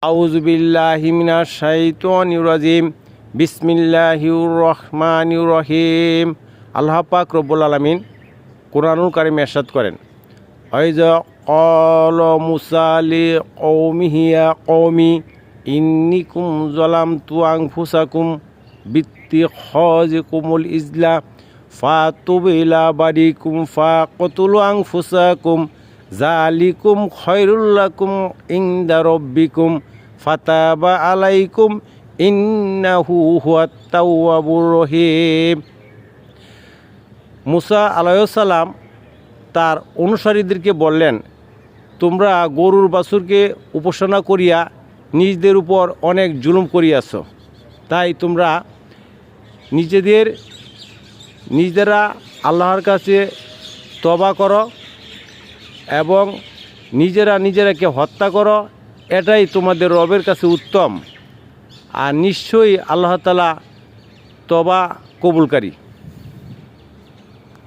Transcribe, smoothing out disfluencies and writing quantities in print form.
আউযু বিল্লাহি মিনাশ শাইতানির রাজিম। বিসমিল্লাহির রহমানির রহিম। আল্লাহ পাক রব্বুল আলামিন কুরআনুল কারীমে ইরশাদ করেন, আইযা ক্বালা মুসা লিকওমিহি ইয়া কওমি ইন্নিকুম যালামতু আনফুসাকুম বিত্তিখাযিকুমুল ইজলা ফাতুবু ইলা বারিকুম ফাকতুলু আনফুসাকুম যালিকুম খায়রুল লাকুম ইনদা রাব্বিকুম ফাতাবা আলাইকুম ইন্নাহু হুয়াত তাওয়াবুর রহিম। মুসা আলাইহিস সালাম তার অনুসারীদেরকে বললেন, তোমরা গরুর বাছুরকে উপাসনা করিয়া নিজেদের উপর অনেক জুলুম করিয়াছ, তাই তোমরা নিজেরা আল্লাহর কাছে তওবা করো এবং নিজেরাকে হত্যা করো, এটাই তোমাদের রবের কাছে উত্তম। আর নিশ্চয়ই আল্লাহ তাআলা তওবা কবুলকারী।